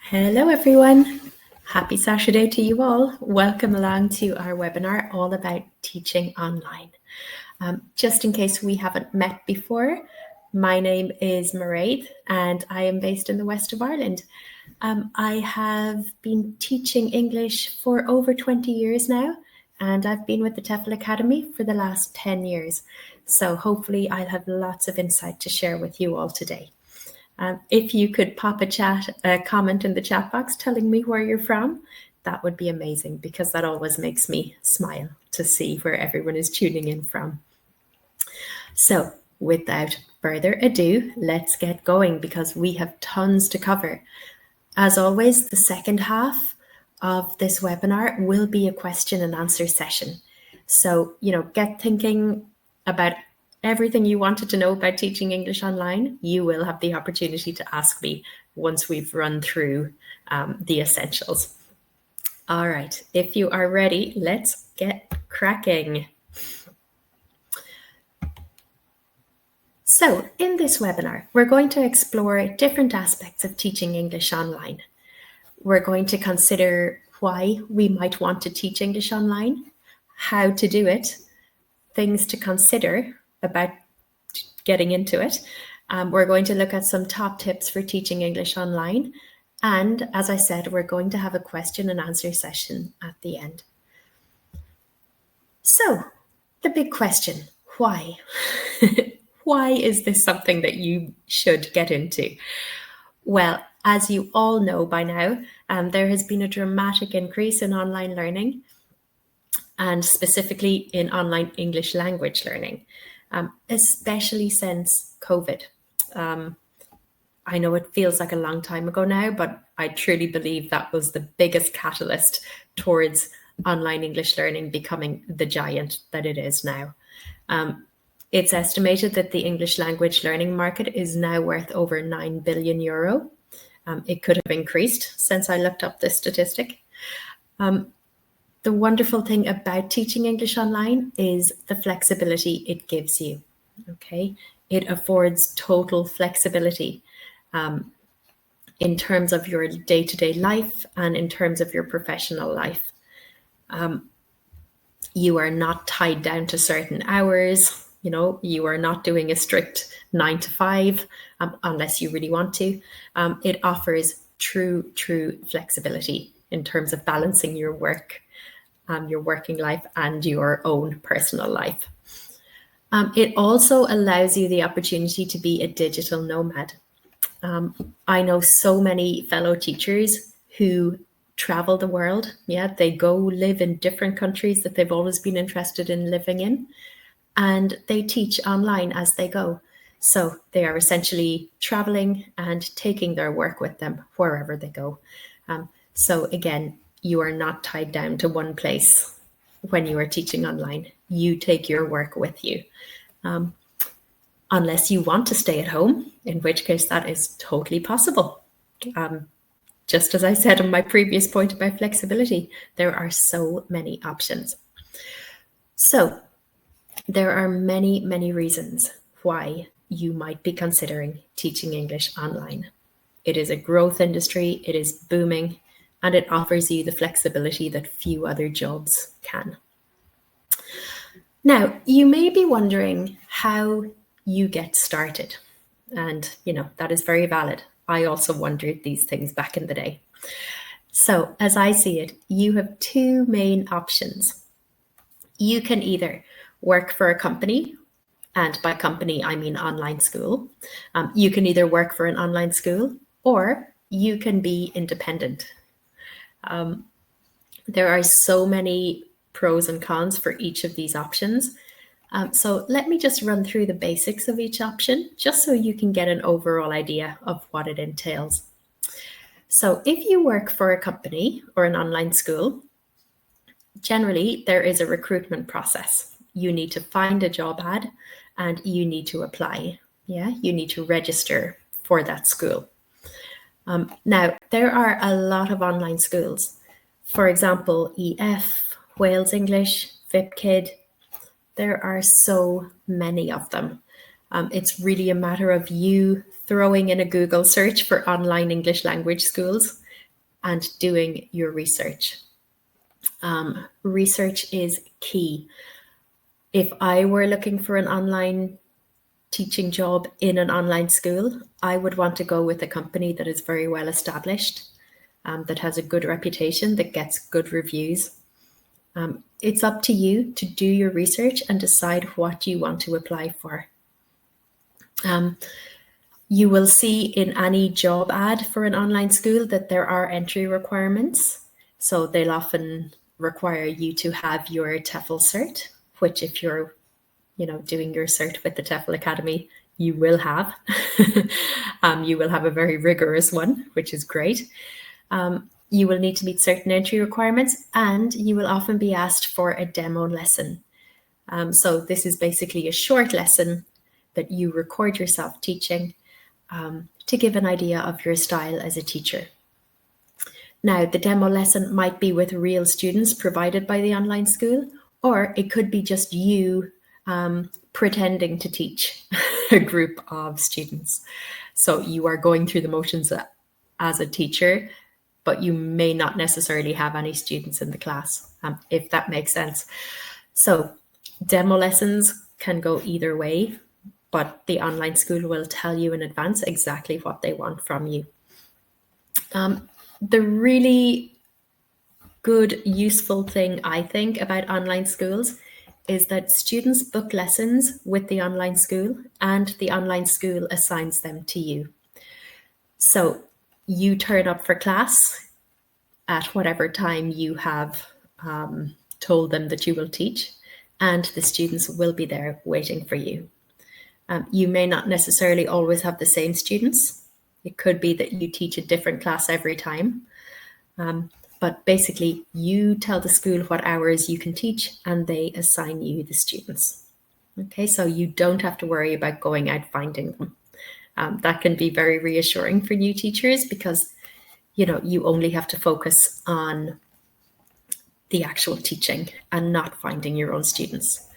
Hello everyone. Happy Saturday to you all. Welcome along to our webinar all about teaching online. Just in case we haven't met before, my name is Mairead and I am based in the west of Ireland. I have been teaching English for over 20 years now, and I've been with the TEFL Academy for the last 10 years. So hopefully I'll have lots of insight to share with you all today. If you could pop a comment in the chat box telling me where you're from, that would be amazing, because that always makes me smile to see where everyone is tuning in from. So without further ado, let's get going, because we have tons to cover. As always, the second half of this webinar will be a question and answer session. So, get thinking about everything you wanted to know about teaching English online. You will have the opportunity to ask me once we've run through the essentials. All right, if you are ready, let's get cracking. So in this webinar, we're going to explore different aspects of teaching English online. We're going to consider why we might want to teach English online, how to do it, things to consider about getting into it. We're going to look at some top tips for teaching English online. And as I said, we're going to have a question and answer session at the end. So the big question, why? Why is this something that you should get into? Well, as you all know by now, there has been a dramatic increase in online learning, and specifically in online English language learning, especially since COVID. I know it feels like a long time ago now, but I truly believe that was the biggest catalyst towards online English learning becoming the giant that it is now. It's estimated that the English language learning market is now worth over 9 billion euro. It could have increased since I looked up this statistic. The wonderful thing about teaching English online is the flexibility it gives you. Okay, it affords total flexibility in terms of your day-to-day life and in terms of your professional life. You are not tied down to certain hours. You are not doing a strict 9 to 5 unless you really want to. It offers true flexibility in terms of balancing your work, your working life, and your own personal life. It also allows you the opportunity to be a digital nomad. I know so many fellow teachers who travel the world. Yeah, they go live in different countries that they've always been interested in living in, and they teach online as they go. So they are essentially traveling and taking their work with them wherever they go. So again, you are not tied down to one place when you are teaching online. You take your work with you. Unless you want to stay at home, in which case that is totally possible. Just as I said in my previous point about flexibility, there are so many options. So there are many reasons why you might be considering teaching English online. It is a growth industry, it is booming, and it offers you the flexibility that few other jobs can. Now, you may be wondering how you get started. And, that is very valid. I also wondered these things back in the day. So as I see it, you have two main options. You can either work for a company, and by company, I mean online school. You can either work for an online school, or you can be independent. There are so many pros and cons for each of these options. So let me just run through the basics of each option, just so you can get an overall idea of what it entails. So if you work for a company or an online school, generally there is a recruitment process. You need to find a job ad and you need to apply. Yeah, you need to register for that school. Now, there are a lot of online schools. For example, EF, Wales English, VipKid. There are so many of them. It's really a matter of you throwing in a Google search for online English language schools and doing your research. Research is key. If I were looking for an online teaching job in an online school, I would want to go with a company that is very well established, that has a good reputation, that gets good reviews. It's up to you to do your research and decide what you want to apply for. You will see in any job ad for an online school that there are entry requirements. So they'll often require you to have your TEFL cert, which if you're doing your cert with the TEFL Academy, you will have. You will have a very rigorous one, which is great. You will need to meet certain entry requirements, and you will often be asked for a demo lesson. So this is basically a short lesson that you record yourself teaching to give an idea of your style as a teacher. Now, the demo lesson might be with real students provided by the online school, or it could be just you pretending to teach a group of students. So you are going through the motions as a teacher, but you may not necessarily have any students in the class, if that makes sense. So demo lessons can go either way, but the online school will tell you in advance exactly what they want from you. The really good, useful thing, I think, about online schools is that students book lessons with the online school and the online school assigns them to you. So you turn up for class at whatever time you have told them that you will teach, and the students will be there waiting for you. You may not necessarily always have the same students. It could be that you teach a different class every time. But basically, you tell the school what hours you can teach and they assign you the students. Okay, so you don't have to worry about going out finding them. That can be very reassuring for new teachers because, you only have to focus on the actual teaching and not finding your own students.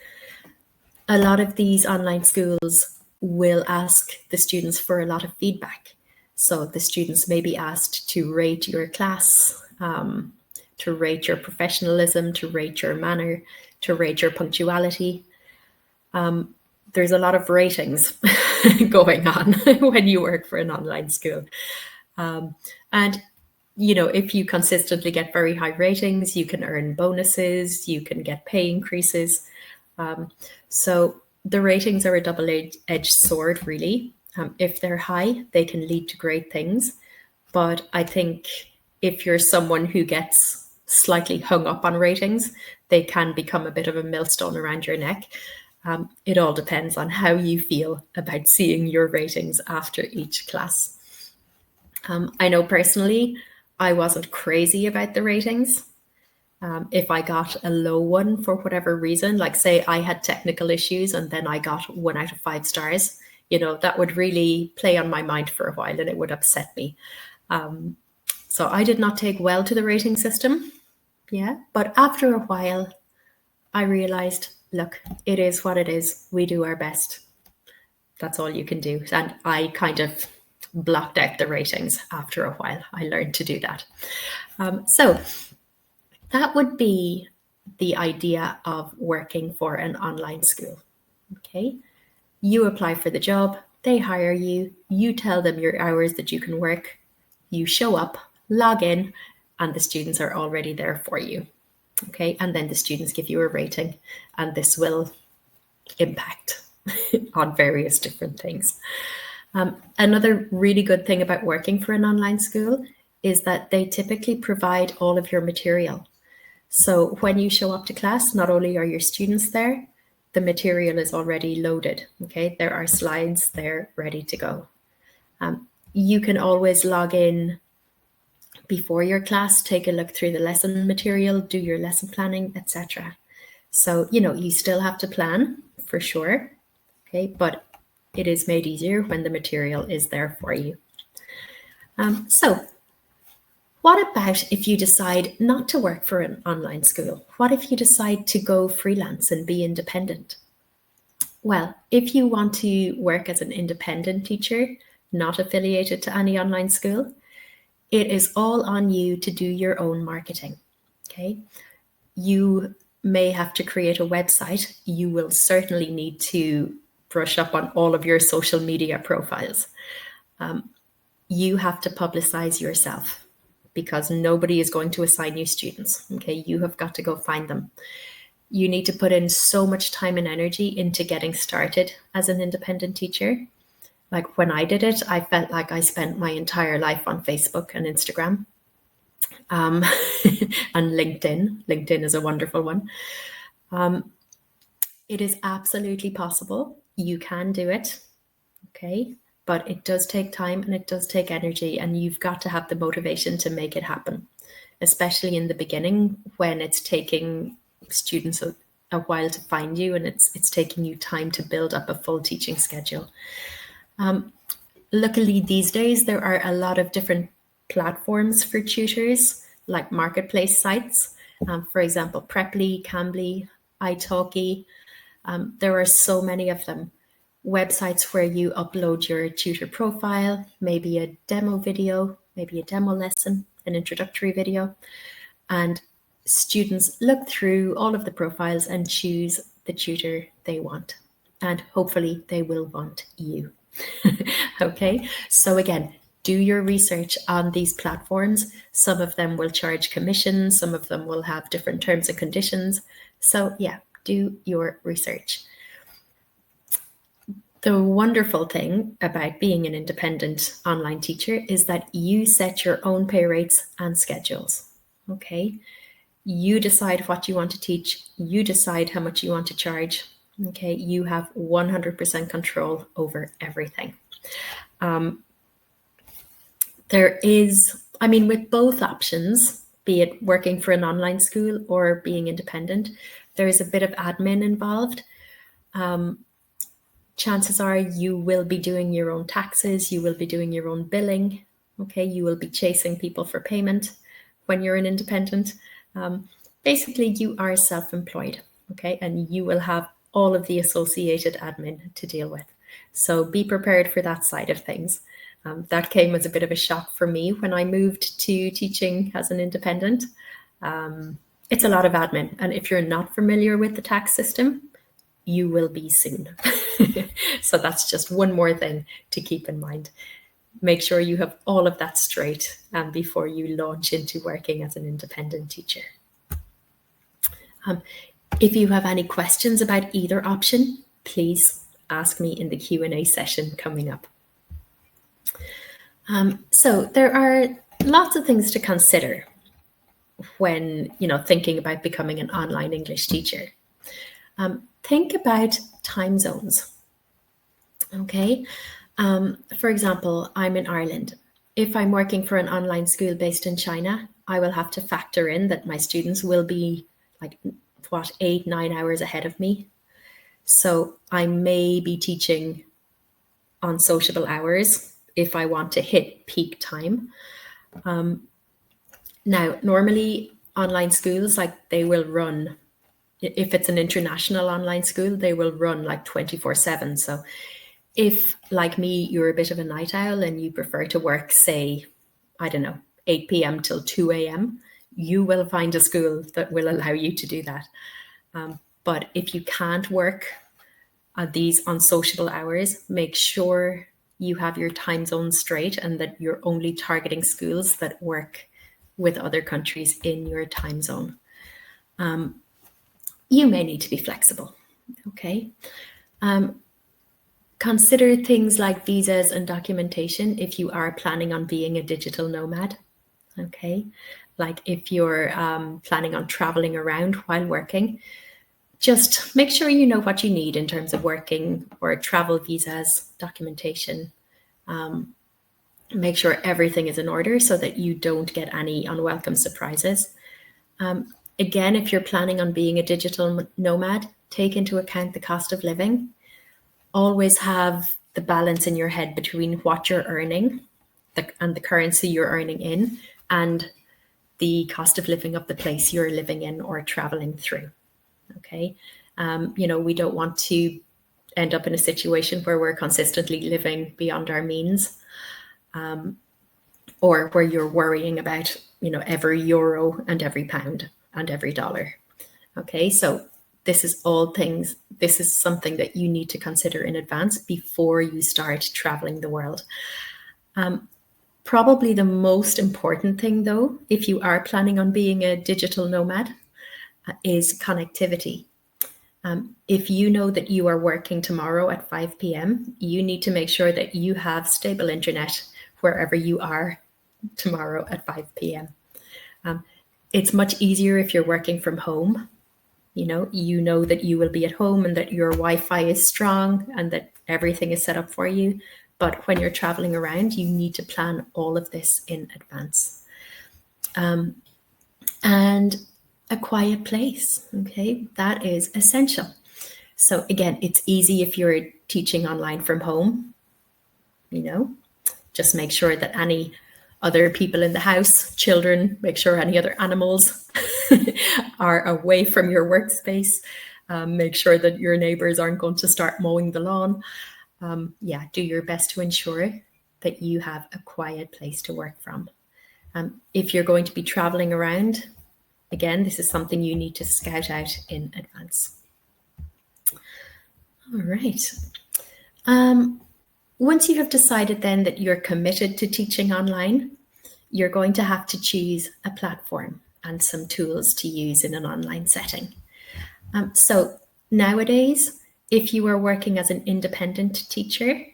A lot of these online schools will ask the students for a lot of feedback. So the students may be asked to rate your class, to rate your professionalism, to rate your manner, to rate your punctuality. There's a lot of ratings going on when you work for an online school. And if you consistently get very high ratings, you can earn bonuses, you can get pay increases. So the ratings are a double-edged sword, really. If they're high, they can lead to great things. But I think if you're someone who gets slightly hung up on ratings, they can become a bit of a millstone around your neck. It all depends on how you feel about seeing your ratings after each class. I know personally, I wasn't crazy about the ratings. If I got a low one for whatever reason, like say I had technical issues and then I got 1 out of 5 stars, that would really play on my mind for a while and it would upset me. So I did not take well to the rating system. Yeah, but after a while, I realized, look, it is what it is. We do our best. That's all you can do. And I kind of blocked out the ratings after a while. I learned to do that. So that would be the idea of working for an online school. Okay, you apply for the job, they hire you, you tell them your hours that you can work, you show up, log in, and the students are already there for you. Okay, and then the students give you a rating, and this will impact on various different things. Another really good thing about working for an online school is that they typically provide all of your material. So when you show up to class, not only are your students there, the material is already loaded. Okay, there are slides there ready to go. You can always log in before your class, take a look through the lesson material, do your lesson planning, etc. So, you still have to plan for sure. Okay, but it is made easier when the material is there for you. So what about if you decide not to work for an online school? What if you decide to go freelance and be independent? Well, if you want to work as an independent teacher, not affiliated to any online school, it is all on you to do your own marketing, okay? You may have to create a website. You will certainly need to brush up on all of your social media profiles. You have to publicize yourself because nobody is going to assign you students, okay? You have got to go find them. You need to put in so much time and energy into getting started as an independent teacher. Like when I did it, I felt like I spent my entire life on Facebook and Instagram, and LinkedIn. LinkedIn is a wonderful one. It is absolutely possible. You can do it, okay? But it does take time and it does take energy, and you've got to have the motivation to make it happen, especially in the beginning when it's taking students a while to find you and it's taking you time to build up a full teaching schedule. Luckily, these days, there are a lot of different platforms for tutors, like marketplace sites. For example, Preply, Cambly, italki. There are so many of them. Websites where you upload your tutor profile, maybe a demo video, maybe a demo lesson, an introductory video, and students look through all of the profiles and choose the tutor they want. And hopefully they will want you. Okay, so again, do your research on these platforms. Some of them will charge commissions, some of them will have different terms and conditions. So yeah, do your research. The wonderful thing about being an independent online teacher is that you set your own pay rates and schedules, okay? You decide what you want to teach, you decide how much you want to charge, okay? You have 100% control over everything. There is, I mean, with both options, be it working for an online school or being independent, there is a bit of admin involved. Chances are you will be doing your own taxes, you will be doing your own billing, okay? You will be chasing people for payment when you're an independent. Basically, you are self-employed, okay? And you will have all of the associated admin to deal with. So be prepared for that side of things. That came as a bit of a shock for me when I moved to teaching as an independent. It's a lot of admin. And if you're not familiar with the tax system, you will be soon. So that's just one more thing to keep in mind. Make sure you have all of that straight before you launch into working as an independent teacher. If you have any questions about either option, please ask me in the Q&A session coming up. So there are lots of things to consider when thinking about becoming an online English teacher. Think about time zones. Okay, for example, I'm in Ireland. If I'm working for an online school based in China, I will have to factor in that my students will be 8-9 hours ahead of me. So I may be teaching on sociable hours if I want to hit peak time. Now, normally online schools, they will run, if it's an international online school, they will run 24/7. So if, like me, you're a bit of a night owl and you prefer to work, say, 8 p.m. till 2 a.m., you will find a school that will allow you to do that. But if you can't work these unsociable hours, make sure you have your time zone straight and that you're only targeting schools that work with other countries in your time zone. You may need to be flexible, okay? Consider things like visas and documentation if you are planning on being a digital nomad, okay? Like if you're planning on traveling around while working, just make sure you know what you need in terms of working or travel visas, documentation. Make sure everything is in order so that you don't get any unwelcome surprises. Again, if you're planning on being a digital nomad, take into account the cost of living. Always have the balance in your head between what you're earning and the currency you're earning in and the cost of living of the place you're living in or traveling through. Okay. We don't want to end up in a situation where we're consistently living beyond our means. or where you're worrying about, every euro and every pound and every dollar. Okay, so this is something that you need to consider in advance before you start traveling the world. Probably the most important thing, though, if you are planning on being a digital nomad, is connectivity. If you know that you are working tomorrow at 5 p.m., you need to make sure that you have stable internet wherever you are tomorrow at 5 p.m. It's much easier if you're working from home. You know that you will be at home and that your Wi-Fi is strong and that everything is set up for you. But when you're traveling around, you need to plan all of this in advance. And a quiet place, okay? That is essential. So again, it's easy if you're teaching online from home, just make sure that any other people in the house, children, make sure any other animals are away from your workspace. Make sure that your neighbors aren't going to start mowing the lawn. Do your best to ensure that you have a quiet place to work from. If you're going to be traveling around, again, this is something you need to scout out in advance. All right. Once you have decided then that you're committed to teaching online, you're going to have to choose a platform and some tools to use in an online setting. So nowadays, if you are working as an independent teacher,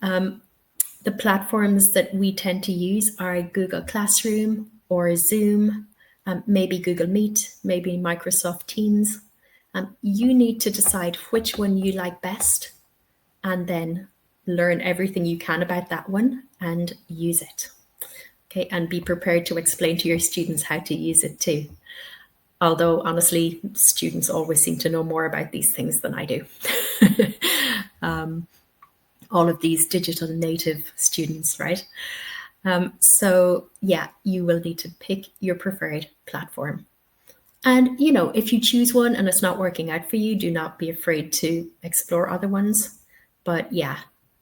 the platforms that we tend to use are Google Classroom or Zoom, maybe Google Meet, maybe Microsoft Teams. You need to decide which one you like best and then learn everything you can about that one and use it. Okay, and be prepared to explain to your students how to use it too. Although honestly, students always seem to know more about these things than I do. All of these digital native students, right? So yeah, you will need to pick your preferred platform. And, if you choose one and it's not working out for you, do not be afraid to explore other ones. But yeah,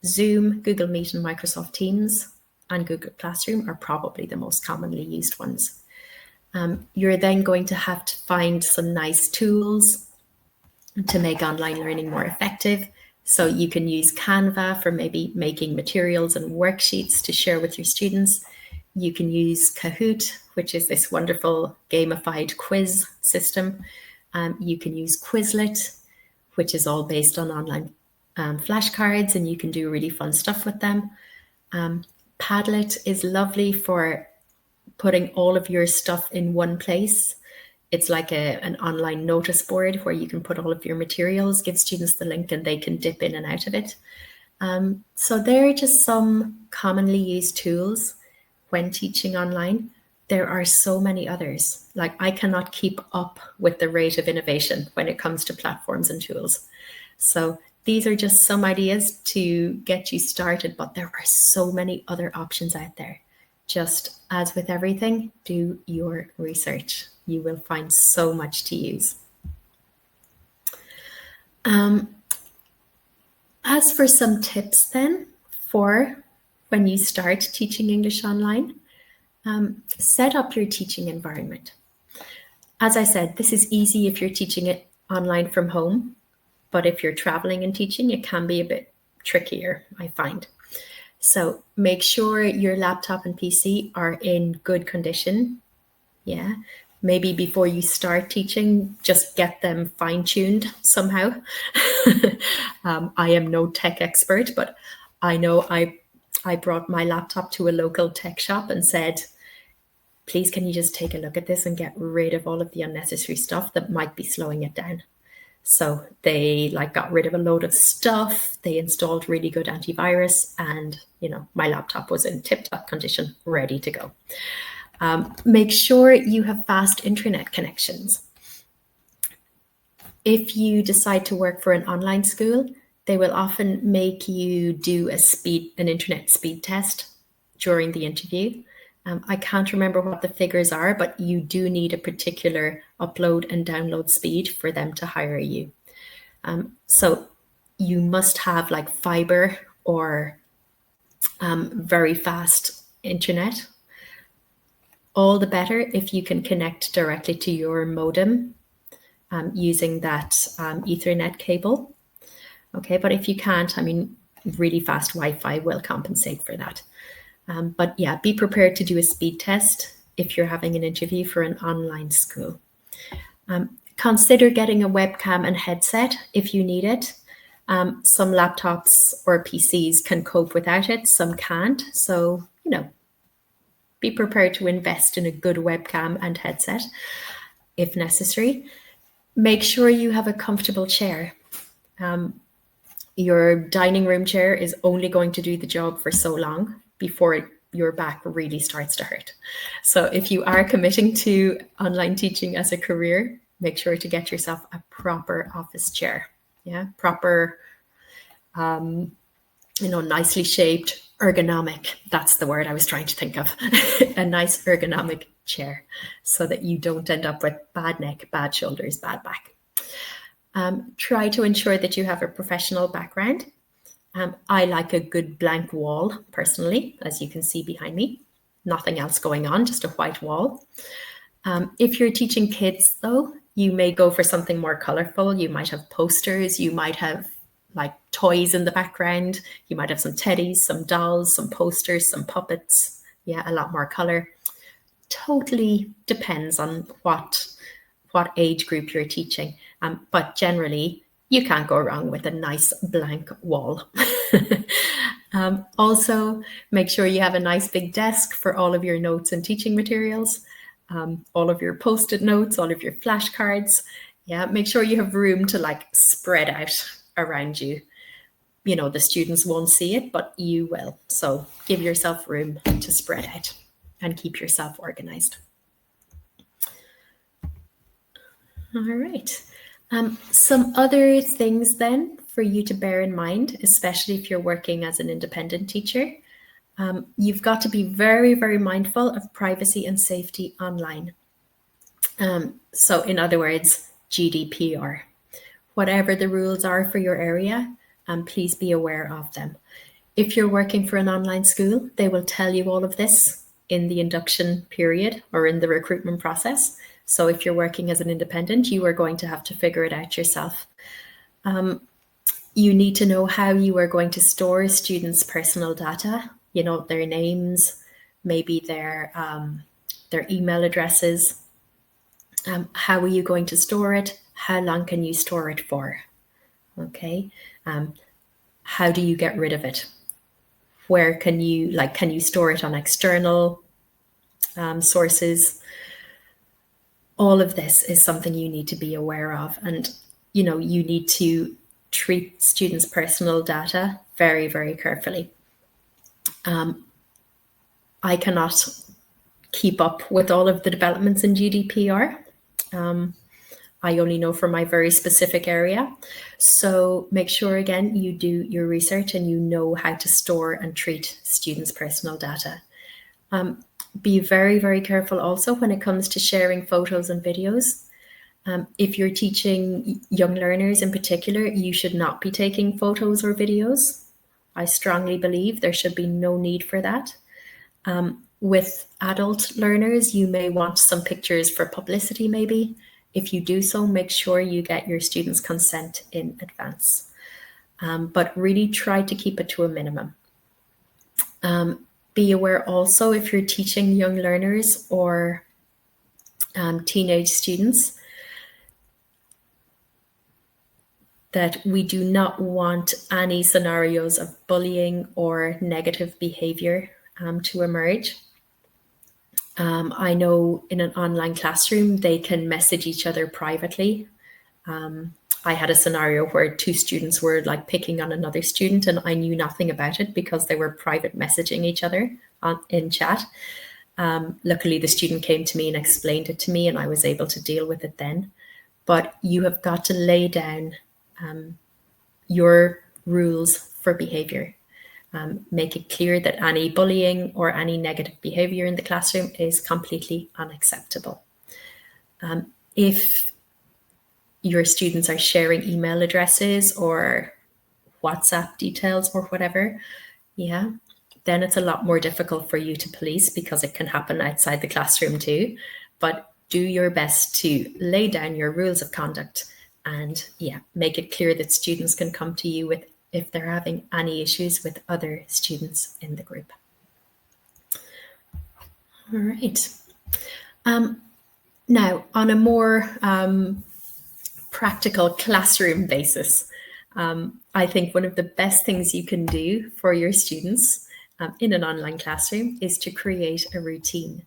Zoom, Google Meet, and Microsoft Teams and Google Classroom are probably the most commonly used ones. You're then going to have to find some nice tools to make online learning more effective. So you can use Canva for maybe making materials and worksheets to share with your students. You can use Kahoot, which is this wonderful gamified quiz system. You can use Quizlet, which is all based on online flashcards, and you can do really fun stuff with them. Padlet is lovely for putting all of your stuff in one place. It's like an online notice board where you can put all of your materials, give students the link, and they can dip in and out of it. So there are just some commonly used tools when teaching online. There are so many others. Like, I cannot keep up with the rate of innovation when it comes to platforms and tools. So these are just some ideas to get you started, but there are so many other options out there. Just as with everything, do your research. You will find so much to use. As for some tips then for when you start teaching English online, set up your teaching environment. As I said, this is easy if you're teaching it online from home, but if you're traveling and teaching, it can be a bit trickier, I find. So make sure your laptop and PC are in good condition. Yeah, maybe before you start teaching, just get them fine-tuned somehow. I am no tech expert, but I know I brought my laptop to a local tech shop and said, please, can you just take a look at this and get rid of all of the unnecessary stuff that might be slowing it down? So they got rid of a load of stuff. They installed really good antivirus, and my laptop was in tip-top condition, ready to go. Make sure you have fast internet connections. If you decide to work for an online school, they will often make you do an internet speed test during the interview. I can't remember what the figures are, but you do need a particular upload and download speed for them to hire you. So you must have fiber or very fast internet All the better if you can connect directly to your modem using that Ethernet cable. Okay, but if you can't, I mean, really fast Wi-Fi will compensate for that. But yeah, be prepared to do a speed test if you're having an interview for an online school. Consider getting a webcam and headset if you need it. Some laptops or PCs can cope without it, some can't. So, be prepared to invest in a good webcam and headset if necessary. Make sure you have a comfortable chair. Your dining room chair is only going to do the job for so long before your back really starts to hurt. So if you are committing to online teaching as a career, make sure to get yourself a proper office chair. Yeah, proper, nicely shaped, ergonomic. That's the word I was trying to think of. A nice ergonomic chair so that you don't end up with bad neck, bad shoulders, bad back. Try to ensure that you have a professional background. I like a good blank wall, personally, as you can see behind me. Nothing else going on, just a white wall. If you're teaching kids, though, you may go for something more colorful. You might have posters, you might have like toys in the background. You might have some teddies, some dolls, some posters, some puppets. Yeah, a lot more color. Totally depends on what age group you're teaching. But generally, you can't go wrong with a nice blank wall. Also, make sure you have a nice big desk for all of your notes and teaching materials, all of your post-it notes, all of your flashcards. Yeah, make sure you have room to spread out around you. The students won't see it, but you will. So give yourself room to spread out and keep yourself organized. All right. Some other things then for you to bear in mind, especially if you're working as an independent teacher. You've got to be very, very mindful of privacy and safety online. So in other words, GDPR. Whatever the rules are for your area, please be aware of them. If you're working for an online school, they will tell you all of this in the induction period or in the recruitment process. So if you're working as an independent, you are going to have to figure it out yourself. You need to know how you are going to store students' personal data, their names, maybe their email addresses. How are you going to store it? How long can you store it for? Okay. How do you get rid of it? Where can you store it on external sources? All of this is something you need to be aware of. And, you need to treat students' personal data very, very carefully. I cannot keep up with all of the developments in GDPR. I only know from my very specific area. So make sure, again, you do your research and you know how to store and treat students' personal data. Be very, very careful also when it comes to sharing photos and videos. If you're teaching young learners in particular, you should not be taking photos or videos. I strongly believe there should be no need for that. With adult learners, you may want some pictures for publicity maybe. If you do so, make sure you get your students' consent in advance. But really try to keep it to a minimum. Be aware also if you're teaching young learners or teenage students that we do not want any scenarios of bullying or negative behavior to emerge. I know in an online classroom, they can message each other privately. I had a scenario where two students were picking on another student and I knew nothing about it because they were private messaging each other in chat. Luckily, the student came to me and explained it to me and I was able to deal with it then. But you have got to lay down your rules for behavior. Make it clear that any bullying or any negative behavior in the classroom is completely unacceptable. If your students are sharing email addresses or WhatsApp details or whatever, then it's a lot more difficult for you to police because it can happen outside the classroom too. But do your best to lay down your rules of conduct and make it clear that students can come to you with if they're having any issues with other students in the group. All right. Now, on a more practical classroom basis, I think one of the best things you can do for your students in an online classroom is to create a routine,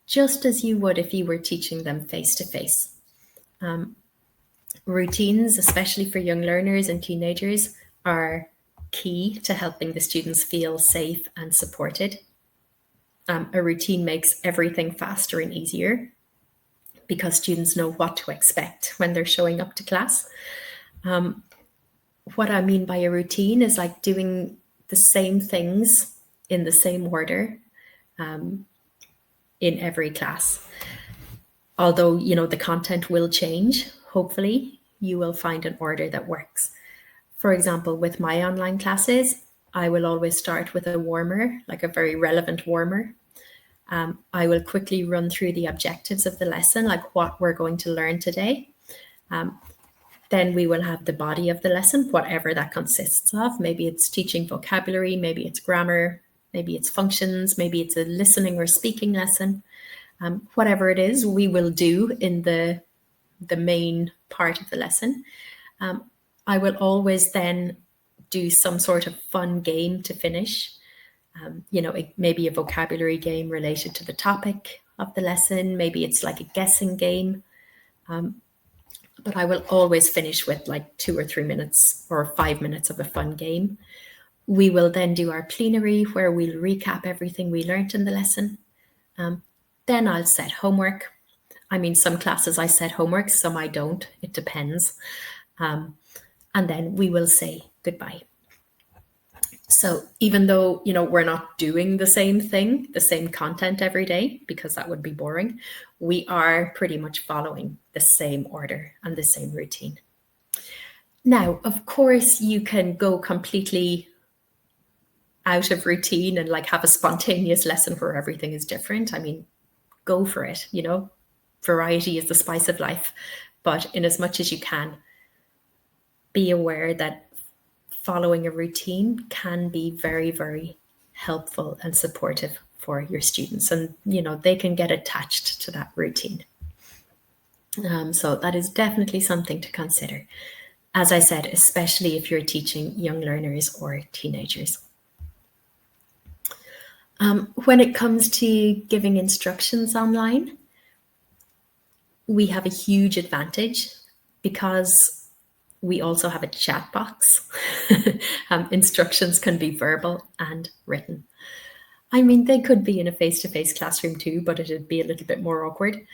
just as you would if you were teaching them face-to-face. Routines, especially for young learners and teenagers, are key to helping the students feel safe and supported. A routine makes everything faster and easier because students know what to expect when they're showing up to class. What I mean by a routine is like doing the same things in the same order in every class. Although, the content will change, hopefully you will find an order that works. For example, with my online classes, I will always start with a warmer, like a very relevant warmer. I will quickly run through the objectives of the lesson, like what we're going to learn today. Then we will have the body of the lesson, whatever that consists of. Maybe it's teaching vocabulary, maybe it's grammar, maybe it's functions, maybe it's a listening or speaking lesson. Whatever it is, we will do in the main part of the lesson. I will always then do some sort of fun game to finish. Maybe a vocabulary game related to the topic of the lesson. Maybe it's like a guessing game. But I will always finish with like 2 or 3 minutes or 5 minutes of a fun game. We will then do our plenary where we'll recap everything we learned in the lesson. Then I'll set homework. I mean, some classes I set homework, some I don't. It depends. And then we will say goodbye. So even though, we're not doing the same thing, the same content every day, because that would be boring, we are pretty much following the same order and the same routine. Now, of course, you can go completely out of routine and like have a spontaneous lesson where everything is different. I mean, go for it, variety is the spice of life. But in as much as you can, be aware that following a routine can be very, very helpful and supportive for your students. And, they can get attached to that routine. So that is definitely something to consider. As I said, especially if you're teaching young learners or teenagers. When it comes to giving instructions online, we have a huge advantage because we also have a chat box. Instructions can be verbal and written. I mean, they could be in a face-to-face classroom too, but it'd be a little bit more awkward.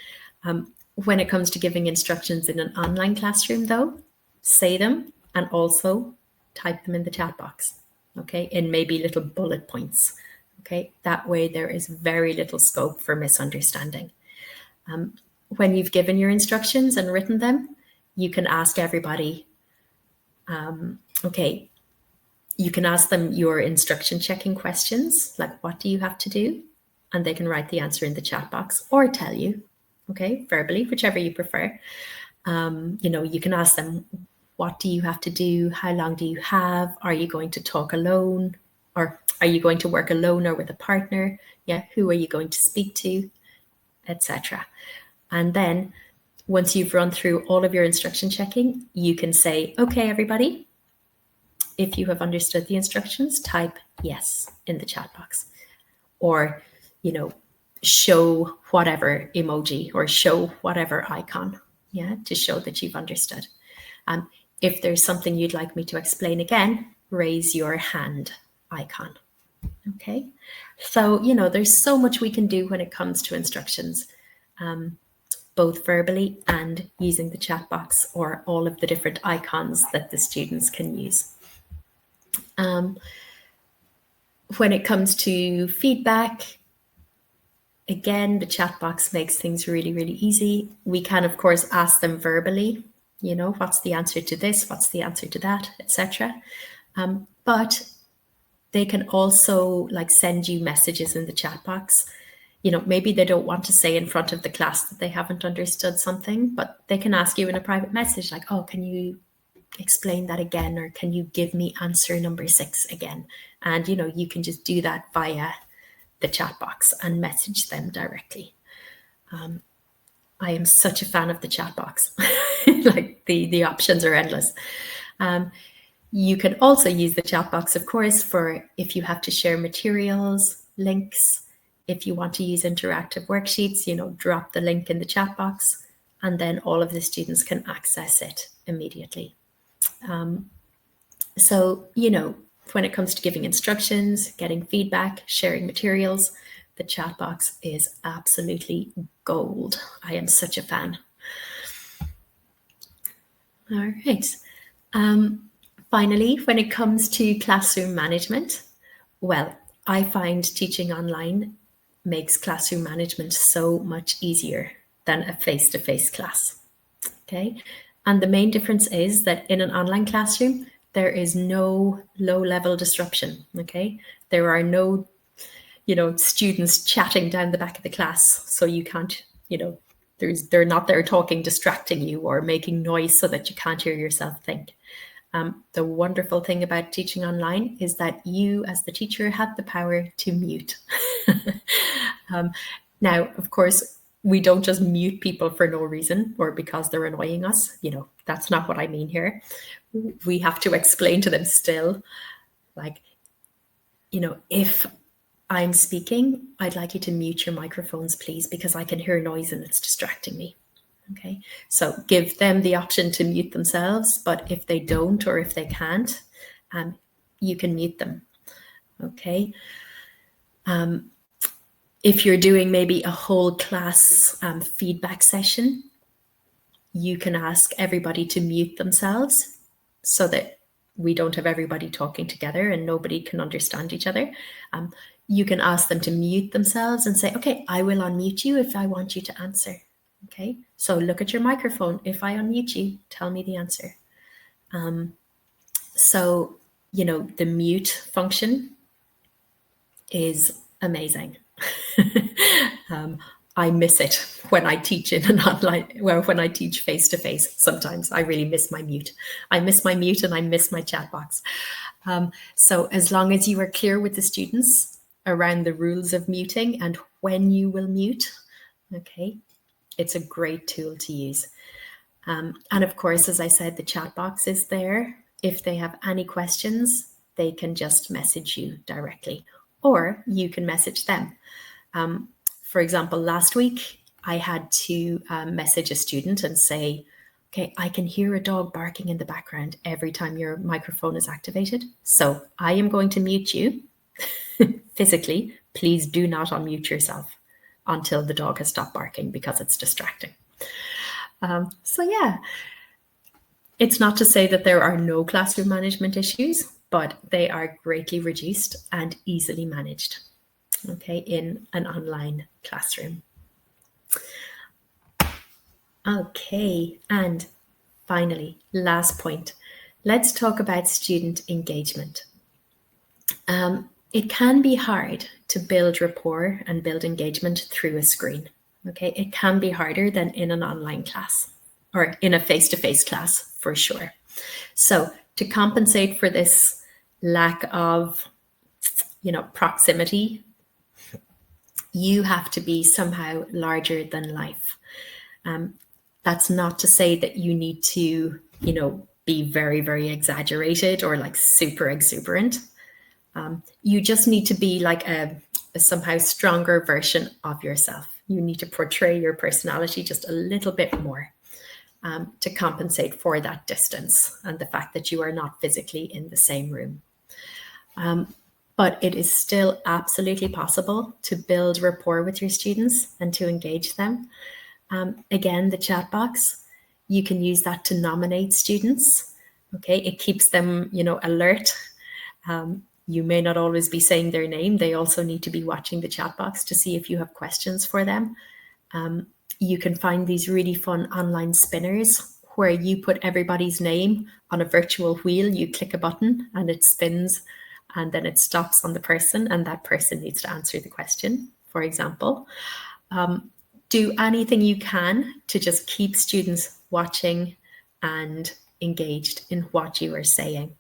When it comes to giving instructions in an online classroom though, say them and also type them in the chat box, okay, in maybe little bullet points, okay? That way there is very little scope for misunderstanding. When you've given your instructions and written them, you can ask everybody, you can ask them your instruction checking questions, like what do you have to do? And they can write the answer in the chat box or tell you, okay, verbally, whichever you prefer. You can ask them, what do you have to do? How long do you have? Are you going to talk alone? Or are you going to work alone or with a partner? Yeah, who are you going to speak to? Etc. And then once you've run through all of your instruction checking, you can say, okay, everybody, if you have understood the instructions, type yes in the chat box. Or, show whatever emoji or show whatever icon, to show that you've understood. If there's something you'd like me to explain again, raise your hand icon. Okay, so, there's so much we can do when it comes to instructions. Both verbally and using the chat box or all of the different icons that the students can use. When it comes to feedback, again, the chat box makes things really, really easy. We can, of course, ask them verbally, what's the answer to this? What's the answer to that, etc. But they can also like send you messages in the chat box. Maybe they don't want to say in front of the class that they haven't understood something, but they can ask you in a private message like, oh, can you explain that again? Or can you give me answer number 6 again? And, you can just do that via the chat box and message them directly. I am such a fan of the chat box. Like the options are endless. You can also use the chat box, of course, for if you have to share materials, links. If you want to use interactive worksheets, drop the link in the chat box, and then all of the students can access it immediately. So, when it comes to giving instructions, getting feedback, sharing materials, the chat box is absolutely gold. I am such a fan. All right. Finally, when it comes to classroom management, well, I find teaching online makes classroom management so much easier than a face-to-face class. Okay. And the main difference is that in an online classroom, there is no low-level disruption. Okay. There are no, students chatting down the back of the class. So you can't, they're not there talking, distracting you or making noise so that you can't hear yourself think. The wonderful thing about teaching online is that you, as the teacher, have the power to mute. Now, of course, we don't just mute people for no reason or because they're annoying us. That's not what I mean here. We have to explain to them still, like, if I'm speaking, I'd like you to mute your microphones, please, because I can hear noise and it's distracting me. Okay, so give them the option to mute themselves, but if they don't or if they can't, you can mute them. Okay. If you're doing maybe a whole class feedback session, you can ask everybody to mute themselves so that we don't have everybody talking together and nobody can understand each other. You can ask them to mute themselves and say, okay, I will unmute you if I want you to answer. Okay, so look at your microphone. If I unmute you, tell me the answer. So, the mute function is amazing. I miss it when I teach in an online, well, when I teach face-to-face, sometimes I really miss my mute. I miss my mute and I miss my chat box. So as long as you are clear with the students around the rules of muting and when you will mute, okay, it's a great tool to use. And of course, as I said, the chat box is there. If they have any questions, they can just message you directly, or you can message them. For example, last week, I had to message a student and say, okay, I can hear a dog barking in the background every time your microphone is activated. So I am going to mute you physically. Please do not unmute yourself until the dog has stopped barking because it's distracting. So yeah, it's not to say that there are no classroom management issues, but they are greatly reduced and easily managed, okay, in an online classroom. Okay, and finally, last point, let's talk about student engagement. It can be hard to build rapport and build engagement through a screen. Okay, it can be harder than in an online class or in a face-to-face class for sure. So to compensate for this lack of, proximity, you have to be somehow larger than life. That's not to say that you need to, be very, very exaggerated or like super exuberant. You just need to be like a somehow stronger version of yourself. You need to portray your personality just a little bit more to compensate for that distance and the fact that you are not physically in the same room. But it is still absolutely possible to build rapport with your students and to engage them. Again, the chat box, you can use that to nominate students. Okay, it keeps them, alert. You may not always be saying their name. They also need to be watching the chat box to see if you have questions for them. You can find these really fun online spinners where you put everybody's name on a virtual wheel. You click a button and it spins and then it stops on the person, and that person needs to answer the question, for example. Do anything you can to just keep students watching and engaged in what you are saying.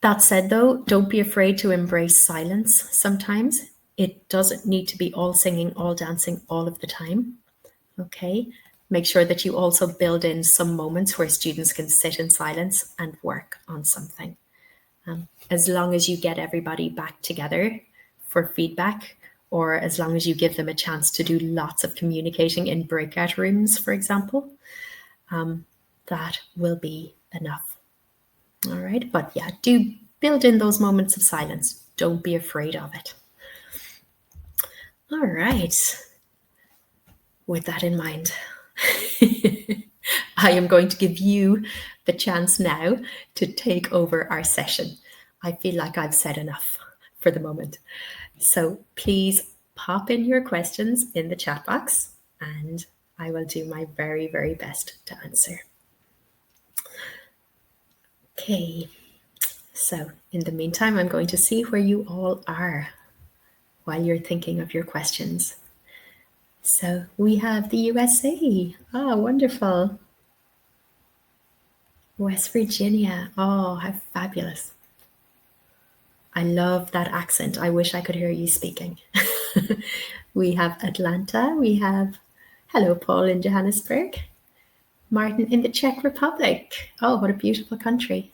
That said, though, don't be afraid to embrace silence sometimes. It doesn't need to be all singing, all dancing, all of the time. Okay? Make sure that you also build in some moments where students can sit in silence and work on something. As long as you get everybody back together for feedback, or as long as you give them a chance to do lots of communicating in breakout rooms, for example, that will be enough. All right, but yeah, do build in those moments of silence. Don't be afraid of it. All right, with that in mind, I am going to give you the chance now to take over our session. I feel like I've said enough for the moment. So please pop in your questions in the chat box and I will do my very, very best to answer. Okay, so in the meantime, I'm going to see where you all are while you're thinking of your questions. So we have the USA. Oh, wonderful. West Virginia. Oh, how fabulous. I love that accent. I wish I could hear you speaking. We have Atlanta. We have, hello, Paul in Johannesburg. Martin in the Czech Republic. Oh, what a beautiful country.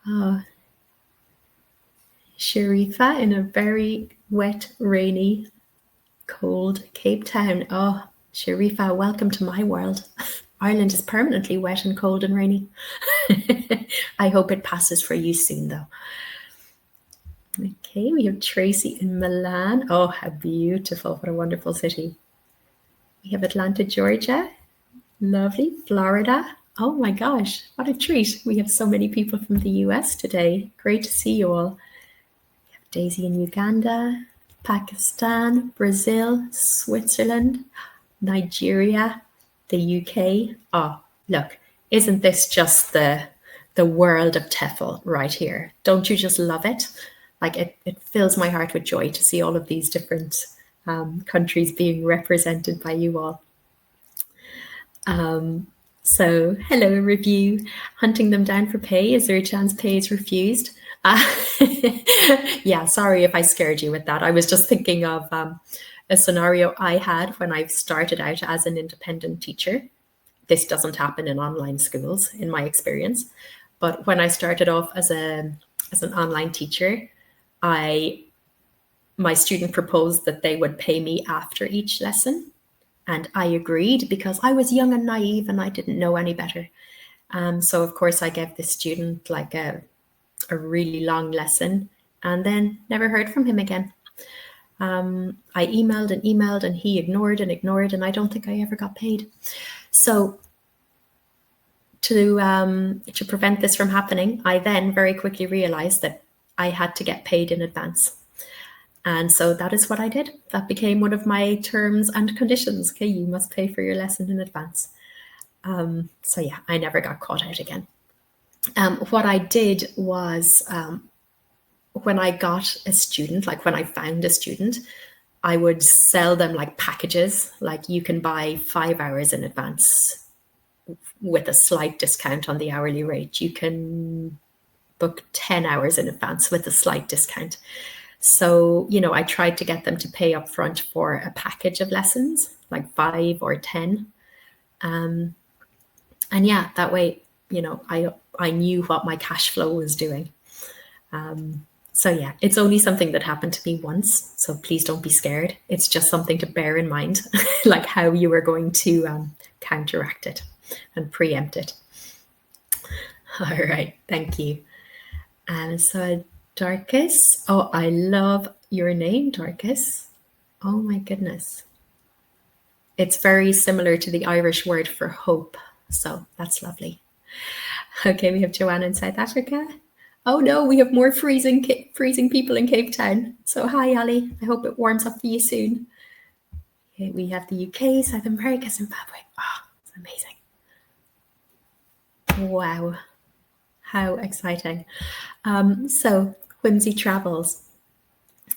Oh, Sharifa in a very wet, rainy, cold Cape Town. Oh, Sharifa, welcome to my world. Ireland is permanently wet and cold and rainy. I hope it passes for you soon, though. Okay, we have Tracy in Milan. Oh, how beautiful. What a wonderful city. We have Atlanta, Georgia. Lovely. Florida. Oh my gosh, what a treat. We have so many people from the US today. Great to see you all. We have Daisy in Uganda, Pakistan, Brazil, Switzerland, Nigeria, the UK. Oh, look, isn't this just the world of TEFL right here? Don't you just love it? Like it fills my heart with joy to see all of these different countries being represented by you all. So hello, review. Hunting them down for pay. Is there a chance pay is refused? Yeah, sorry if I scared you with that. I was just thinking of a scenario I had when I started out as an independent teacher. This doesn't happen in online schools, in my experience. But when I started off as an online teacher, my student proposed that they would pay me after each lesson. And I agreed because I was young and naive and I didn't know any better. So of course I gave the student like a really long lesson and then never heard from him again. I emailed and he ignored and I don't think I ever got paid. So to prevent this from happening, I then very quickly realized that I had to get paid in advance. And so that is what I did. That became one of my terms and conditions. Okay, you must pay for your lesson in advance. So yeah, I never got caught out again. What I did was when I got a student, like when I found a student, I would sell them like packages, like you can buy 5 hours in advance with a slight discount on the hourly rate. You can book 10 hours in advance with a slight discount. So, you know, I tried to get them to pay up front for a package of lessons, like 5 or 10. And yeah, that way, you know, I knew what my cash flow was doing. So yeah, it's only something that happened to me once. So please don't be scared. It's just something to bear in mind, like how you are going to counteract it and preempt it. All right, thank you. And so Darkus. Oh, I love your name, Darkus. Oh my goodness. It's very similar to the Irish word for hope. So that's lovely. Okay, we have Joanna in South Africa. Oh no, we have more freezing people in Cape Town. So hi, Ali. I hope it warms up for you soon. Okay, we have the UK, South America, Zimbabwe. Oh, it's amazing. Wow. How exciting. So, Whimsy Travels.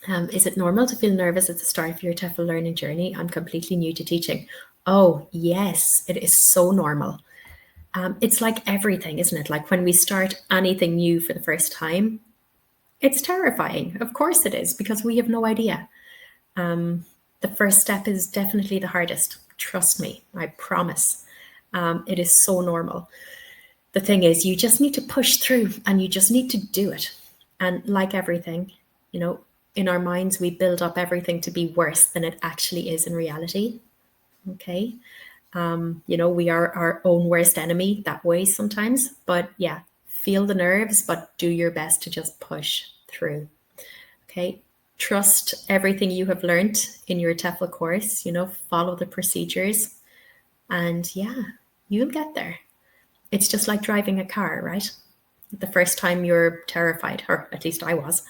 Is it normal to feel nervous at the start of your TEFL learning journey? I'm completely new to teaching. Oh, yes, it is so normal. It's like everything, isn't it? Like when we start anything new for the first time, it's terrifying. Of course it is, because we have no idea. The first step is definitely the hardest. Trust me, I promise. It is so normal. The thing is, you just need to push through and you just need to do it. And like everything, in our minds, we build up everything to be worse than it actually is in reality. Okay. We are our own worst enemy that way sometimes. But yeah, feel the nerves, but do your best to just push through. Okay. Trust everything you have learned in your TEFL course, follow the procedures, and yeah, you'll get there. It's just like driving a car, right? The first time you're terrified, or at least I was.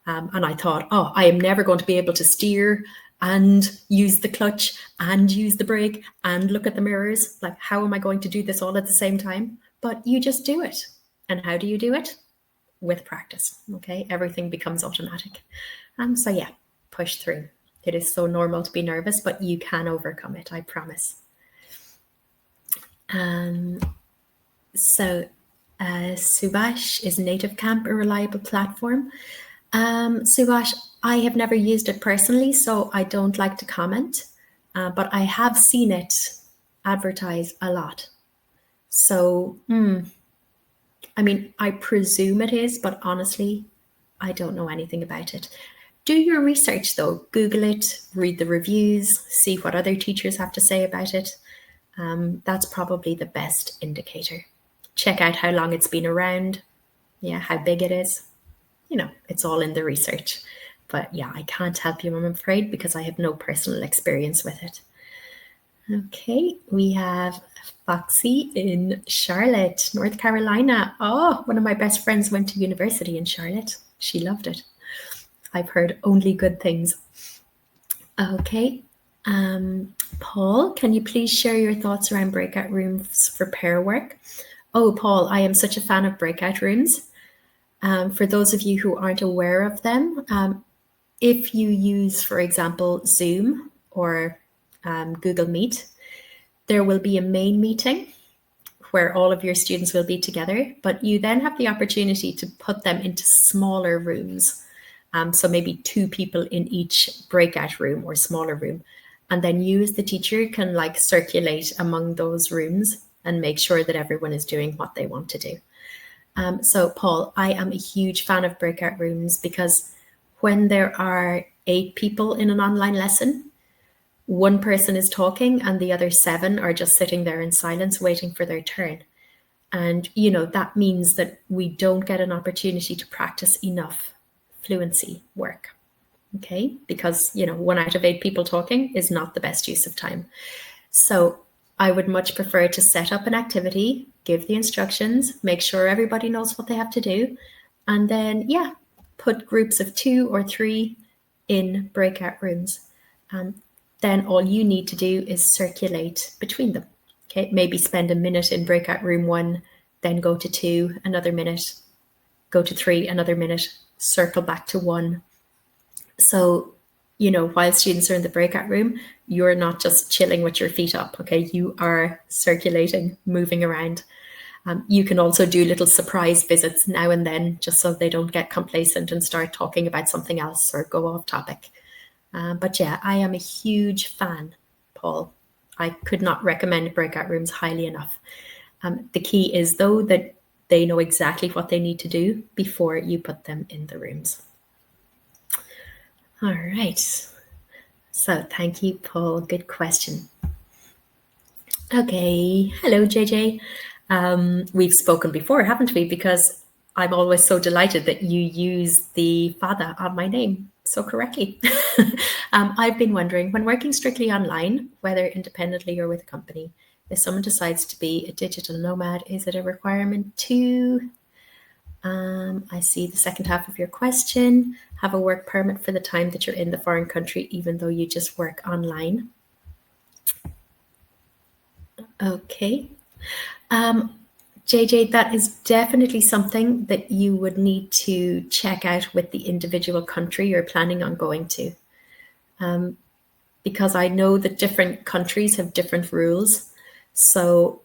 And I thought, oh, I am never going to be able to steer and use the clutch and use the brake and look at the mirrors. Like, how am I going to do this all at the same time? But you just do it. And how do you do it? With practice. Okay, everything becomes automatic. So yeah, push through. It is so normal to be nervous, but you can overcome it, I promise. So Subash, is Native Camp a reliable platform? Subash, I have never used it personally, so I don't like to comment, but I have seen it advertised a lot. So, I presume it is, but honestly, I don't know anything about it. Do your research though. Google it, read the reviews, see what other teachers have to say about it. That's probably the best indicator. Check out how long it's been around. Yeah, how big it is. It's all in the research. But yeah, I can't help you, I'm afraid, because I have no personal experience with it. Okay, we have Foxy in Charlotte, North Carolina. Oh, one of my best friends went to university in Charlotte. She loved it. I've heard only good things. Okay. Paul, can you please share your thoughts around breakout rooms for pair work? Oh, Paul, I am such a fan of breakout rooms. For those of you who aren't aware of them, if you use, for example, Zoom or Google Meet, there will be a main meeting where all of your students will be together, but you then have the opportunity to put them into smaller rooms. So maybe 2 people in each breakout room or smaller room. And then you as the teacher can circulate among those rooms and make sure that everyone is doing what they want to do. So Paul, I am a huge fan of breakout rooms because when there are 8 people in an online lesson, one person is talking and the other 7 are just sitting there in silence waiting for their turn. And, that means that we don't get an opportunity to practice enough fluency work. Okay, because 1 out of 8 people talking is not the best use of time. So I would much prefer to set up an activity, give the instructions, make sure everybody knows what they have to do, and then put groups of 2 or 3 in breakout rooms. Then all you need to do is circulate between them. Okay, maybe spend a minute in breakout room 1, then go to 2, another minute, go to 3, another minute, circle back to 1. So, while students are in the breakout room, you're not just chilling with your feet up, okay? You are circulating, moving around. You can also do little surprise visits now and then, just so they don't get complacent and start talking about something else or go off topic. But yeah, I am a huge fan, Paul. I could not recommend breakout rooms highly enough. The key is, though, that they know exactly what they need to do before you put them in the rooms. All right. So thank you, Paul. Good question. Okay. Hello, JJ. We've spoken before, haven't we? Because I'm always so delighted that you use the father on my name so correctly. I've been wondering, when working strictly online, whether independently or with a company, if someone decides to be a digital nomad, is it a requirement to, I see the second half of your question, have a work permit for the time that you're in the foreign country, even though you just work online? Okay. JJ, that is definitely something that you would need to check out with the individual country you're planning on going to. Because I know that different countries have different rules. So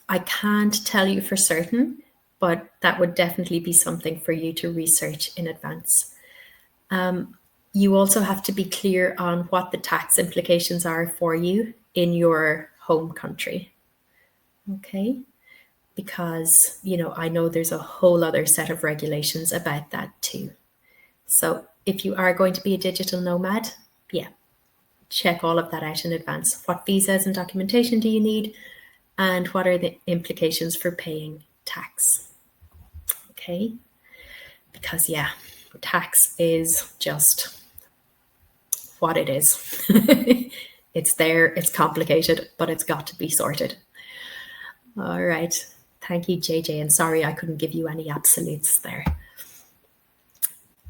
I can't tell you for certain, but that would definitely be something for you to research in advance. You also have to be clear on what the tax implications are for you in your home country. Okay? Because, I know there's a whole other set of regulations about that too. So if you are going to be a digital nomad, yeah, check all of that out in advance. What visas and documentation do you need? And what are the implications for paying tax? Okay? Because, yeah, tax is just what it is. It's there, it's complicated, but it's got to be sorted. All right. Thank you, JJ. And sorry I couldn't give you any absolutes there.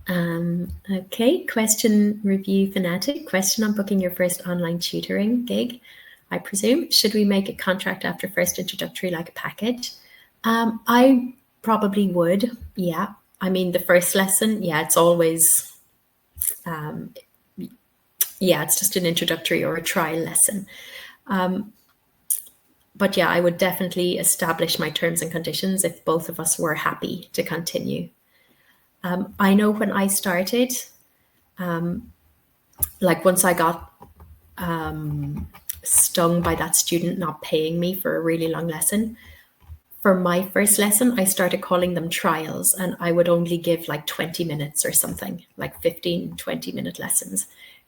Okay, question review fanatic. Question on booking your first online tutoring gig, I presume. Should we make a contract after first introductory like a package? I probably would, yeah. I mean, the first lesson, yeah, it's always, it's just an introductory or a trial lesson. But yeah, I would definitely establish my terms and conditions if both of us were happy to continue. I know when I started, like once I got stung by that student not paying me for a really long lesson, for my first lesson, I started calling them trials, and I would only give like 20 minutes or something, like 15, 20-minute lessons,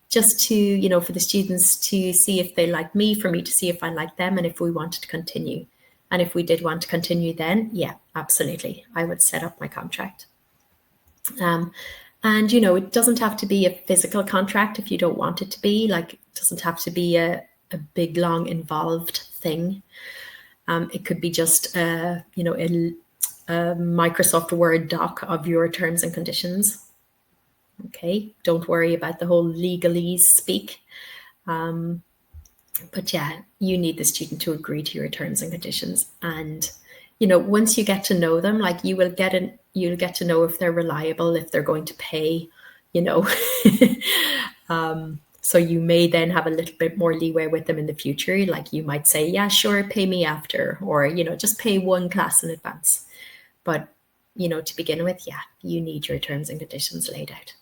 just to, for the students to see if they like me, for me to see if I like them, and if we wanted to continue. And if we did want to continue, then yeah, absolutely, I would set up my contract. And, it doesn't have to be a physical contract if you don't want it to be. Like, it doesn't have to be a big, long, involved thing. It could be just, a Microsoft Word doc of your terms and conditions. Okay, don't worry about the whole legalese speak. But yeah, you need the student to agree to your terms and conditions. And, once you get to know them, like you'll get to know if they're reliable, if they're going to pay, So you may then have a little bit more leeway with them in the future. Like you might say, yeah, sure, pay me after, or, just pay one class in advance. But, to begin with, yeah, you need your terms and conditions laid out.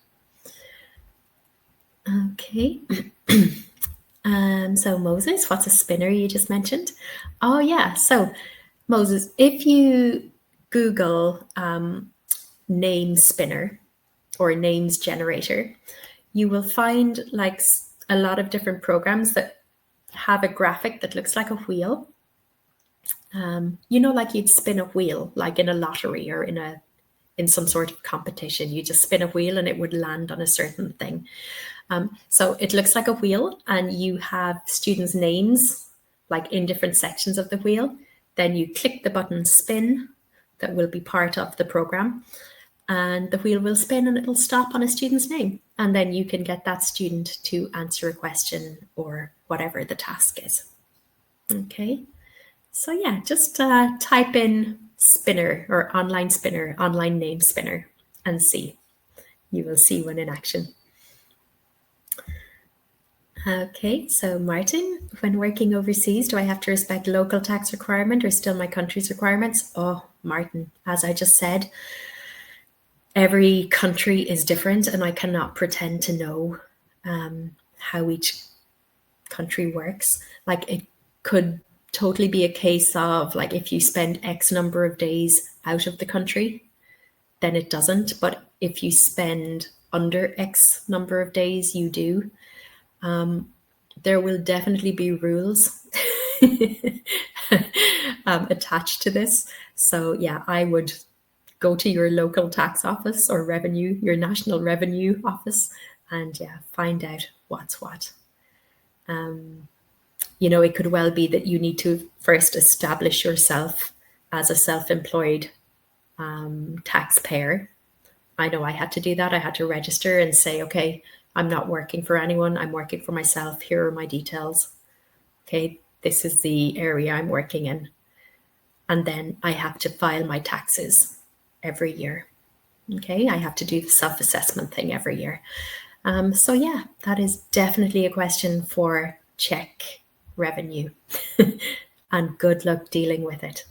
Okay. So Moses, what's a spinner you just mentioned? Oh yeah, so Moses, if you Google name spinner or names generator, you will find like a lot of different programs that have a graphic that looks like a wheel. Like you'd spin a wheel, like in a lottery or in some sort of competition. You just spin a wheel and it would land on a certain thing. So it looks like a wheel, and you have students' names like in different sections of the wheel. Then you click the button spin that will be part of the program, and the wheel will spin and it'll stop on a student's name. And then you can get that student to answer a question or whatever the task is. Okay. So yeah, just type in spinner or online name spinner, and see. You will see one in action. Okay, so Martin, when working overseas, do I have to respect local tax requirement or still my country's requirements? Oh, Martin, as I just said, every country is different, and I cannot pretend to know how each country works. Like it could totally be a case of like if you spend X number of days out of the country, then it doesn't. But if you spend under X number of days, you do. There will definitely be rules attached to this. So yeah, I would go to your local tax office or your national revenue office, and yeah, find out what's what. It could well be that you need to first establish yourself as a self-employed taxpayer. I know I had to do that. I had to register and say, okay, I'm not working for anyone. I'm working for myself. Here are my details. Okay, this is the area I'm working in. And then I have to file my taxes every year. Okay, I have to do the self-assessment thing every year. So yeah, that is definitely a question for check revenue. And good luck dealing with it.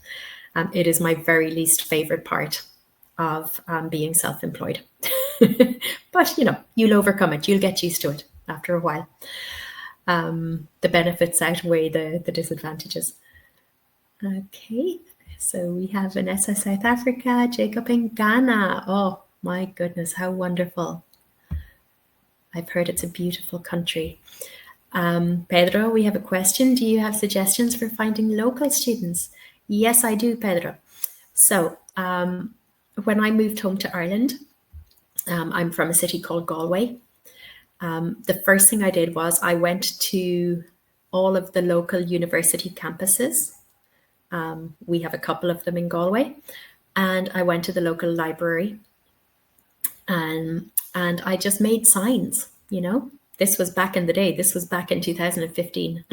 It is my very least favorite part of being self-employed. But you'll overcome it. You'll get used to it after a while. The benefits outweigh the disadvantages. Okay, so we have Vanessa, South Africa, Jacob in Ghana. Oh my goodness, how wonderful. I've heard it's a beautiful country. Pedro, we have a question. Do you have suggestions for finding local students? Yes, I do, Pedro. So when I moved home to Ireland, I'm from a city called Galway. The first thing I did was I went to all of the local university campuses. We have a couple of them in Galway. And I went to the local library and I just made signs, This was back in the day. This was back in 2015,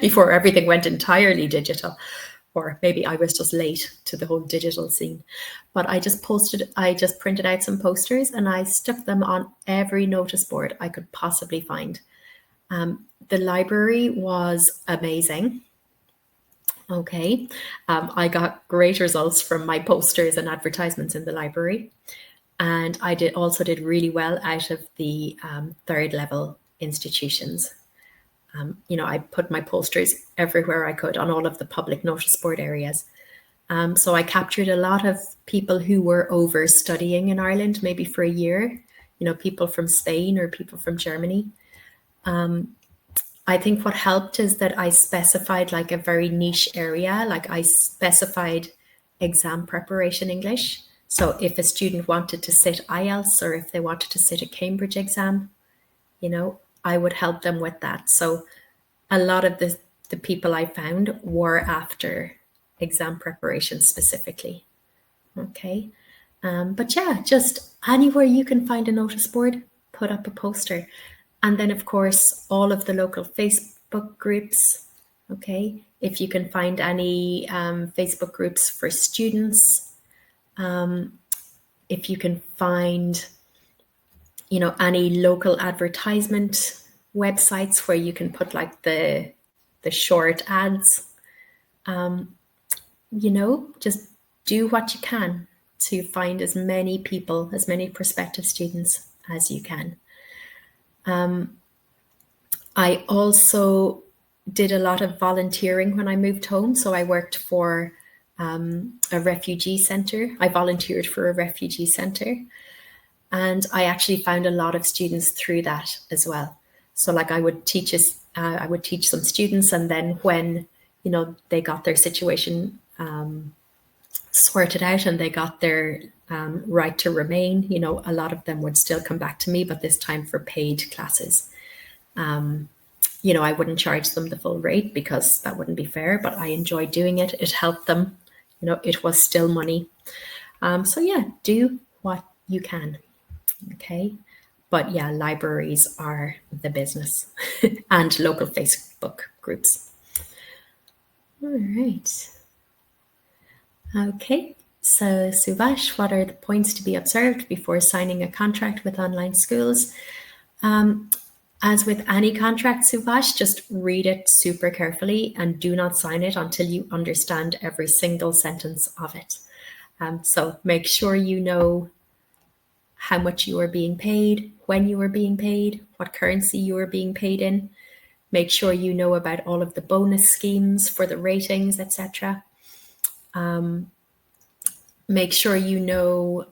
before everything went entirely digital. Or maybe I was just late to the whole digital scene. But I just printed out some posters and I stuck them on every notice board I could possibly find. The library was amazing. Okay. I got great results from my posters and advertisements in the library. And I also did really well out of the third level institutions. I put my posters everywhere I could on all of the public notice board areas. So I captured a lot of people who were over studying in Ireland, maybe for a year, people from Spain or people from Germany. I think what helped is that I specified like a very niche area, like I specified exam preparation English. So if a student wanted to sit IELTS or if they wanted to sit a Cambridge exam, I would help them with that. So a lot of the people I found were after exam preparation specifically. Okay. But yeah, just anywhere you can find a notice board, put up a poster. And then, of course, all of the local Facebook groups. Okay. If you can find any Facebook groups for students, if you can find, any local advertisement websites where you can put like the short ads, just do what you can to find as many people, as many prospective students as you can. I also did a lot of volunteering when I moved home. So I worked for a refugee center. I volunteered for a refugee center. And I actually found a lot of students through that as well. So like I would teach some students, and then when, they got their situation sorted out and they got their right to remain, a lot of them would still come back to me, but this time for paid classes. I wouldn't charge them the full rate because that wouldn't be fair, but I enjoyed doing it. It helped them. It was still money. So yeah, do what you can. Okay. But yeah, libraries are the business and local Facebook groups. All right. Okay. So Subash, what are the points to be observed before signing a contract with online schools? As with any contract, Subash, just read it super carefully and do not sign it until you understand every single sentence of it. So make sure you know how much you are being paid, when you are being paid, what currency you are being paid in. Make sure you know about all of the bonus schemes for the ratings, etc. Make sure you know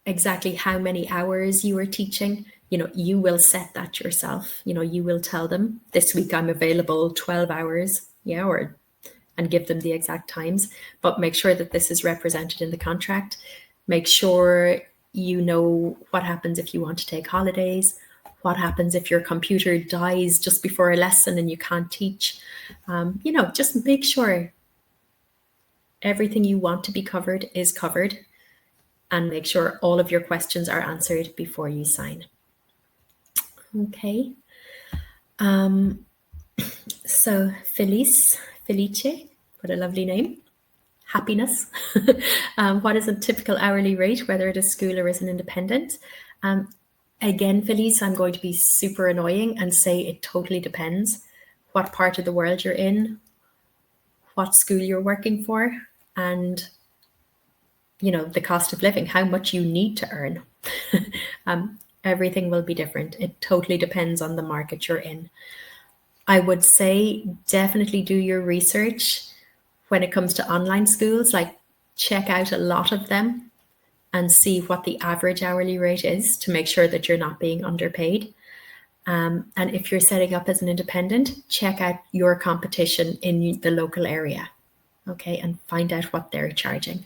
exactly how many hours you are teaching. You will set that yourself. You will tell them this week I'm available 12 hours, and give them the exact times, but make sure that this is represented in the contract. Make sure you know what happens if you want to take holidays, what happens if your computer dies just before a lesson and you can't teach. Just make sure everything you want to be covered is covered, and make sure all of your questions are answered before you sign. Okay. So Felice Felice, what a lovely name. Happiness. What is a typical hourly rate, whether it is school or is an independent? Again, Felice, I'm going to be super annoying and say it totally depends what part of the world you're in, what school you're working for, and the cost of living, how much you need to earn. Everything will be different. It totally depends on the market you're in. I would say definitely do your research when it comes to online schools, like check out a lot of them and see what the average hourly rate is to make sure that you're not being underpaid. And if you're setting up as an independent, check out your competition in the local area, okay, and find out what they're charging.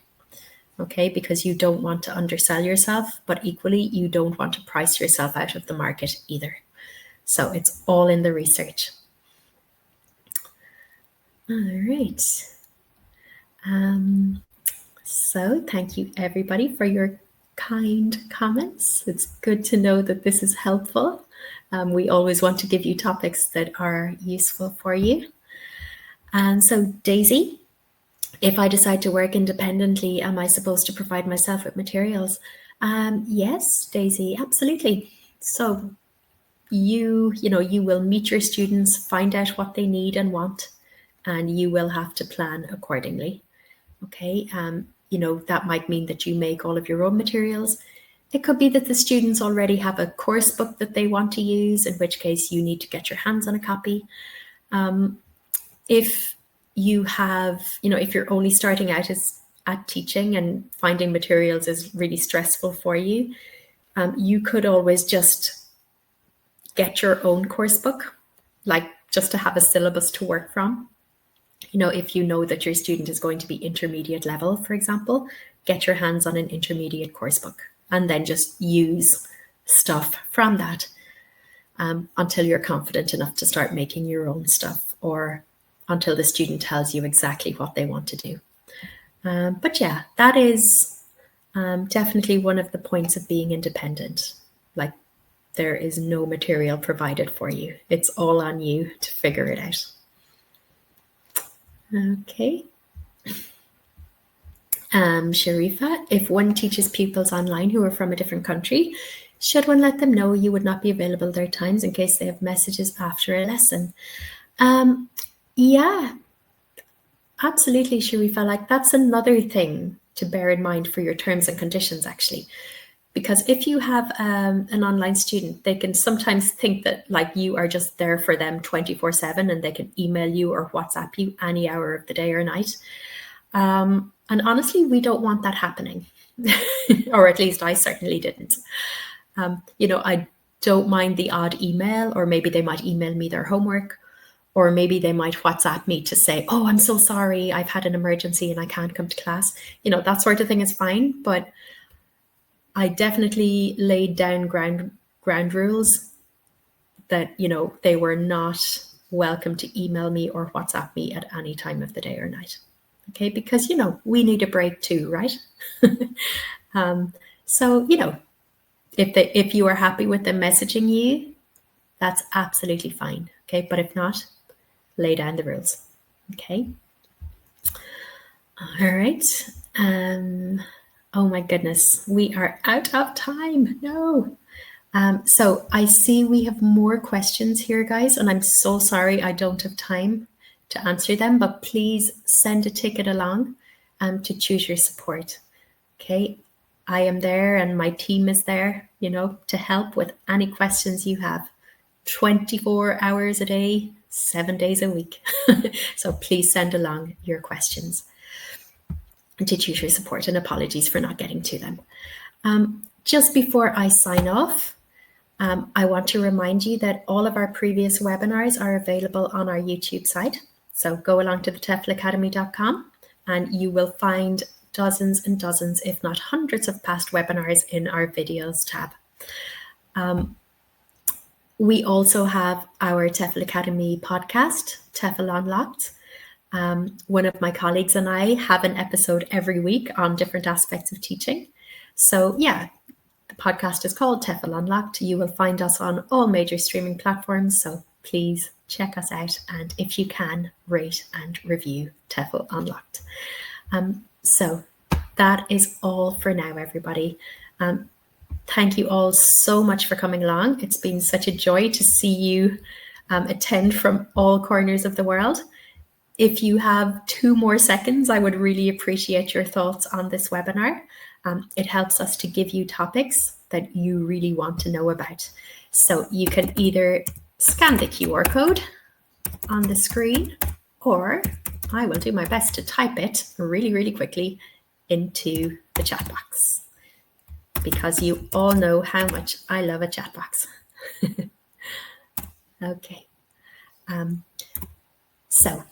Okay, because you don't want to undersell yourself, but equally you don't want to price yourself out of the market either. So it's all in the research. All right. So thank you everybody for your kind comments. It's good to know that this is helpful. We always want to give you topics that are useful for you. And so Daisy, if I decide to work independently, am I supposed to provide myself with materials? Yes, Daisy, absolutely. So you will meet your students, find out what they need and want, and you will have to plan accordingly. Okay, that might mean that you make all of your own materials. It could be that the students already have a course book that they want to use, in which case you need to get your hands on a copy. If you have, if you're only starting out at teaching and finding materials is really stressful for you, you could always just get your own course book, like just to have a syllabus to work from. If you know that your student is going to be intermediate level, for example, get your hands on an intermediate course book and then just use stuff from that until you're confident enough to start making your own stuff, or until the student tells you exactly what they want to do. But yeah, that is definitely one of the points of being independent. Like, there is no material provided for you. It's all on you to figure it out. Okay. Sharifa, if one teaches pupils online who are from a different country, should one let them know you would not be available their times in case they have messages after a lesson? Yeah, absolutely, Sharifa. Like, that's another thing to bear in mind for your terms and conditions, actually. Because if you have an online student, they can sometimes think that like you are just there for them 24/7 and they can email you or WhatsApp you any hour of the day or night. And honestly, we don't want that happening, or at least I certainly didn't. I don't mind the odd email, or maybe they might email me their homework, or maybe they might WhatsApp me to say, oh, I'm so sorry, I've had an emergency and I can't come to class. That sort of thing is fine, but I definitely laid down ground rules that, they were not welcome to email me or WhatsApp me at any time of the day or night. Okay, because, we need a break too, right? So, if you are happy with them messaging you, that's absolutely fine. Okay, but if not, lay down the rules. Okay. All right. Oh my goodness, we are out of time. No. So I see we have more questions here, guys, and I'm so sorry I don't have time to answer them, but please send a ticket along to choose your support. Okay. I am there and my team is there, to help with any questions you have. 24 hours a day, 7 days a week. So please send along your questions to choose your support, and apologies for not getting to them. Just before I sign off, I want to remind you that all of our previous webinars are available on our YouTube site. So go along to the TEFLacademy.com and you will find dozens and dozens, if not hundreds of past webinars in our videos tab. We also have our TEFL Academy podcast, TEFL Unlocked. One of my colleagues and I have an episode every week on different aspects of teaching. So yeah, the podcast is called TEFL Unlocked. You will find us on all major streaming platforms. So please check us out. And if you can, rate and review TEFL Unlocked. So that is all for now, everybody. Thank you all so much for coming along. It's been such a joy to see you attend from all corners of the world. If you have 2 more seconds, I would really appreciate your thoughts on this webinar. It helps us to give you topics that you really want to know about. So you can either scan the QR code on the screen, or I will do my best to type it really, really quickly into the chat box, because you all know how much I love a chat box. Okay. So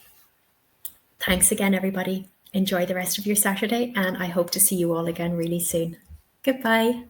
thanks again, everybody. Enjoy the rest of your Saturday, and I hope to see you all again really soon. Goodbye.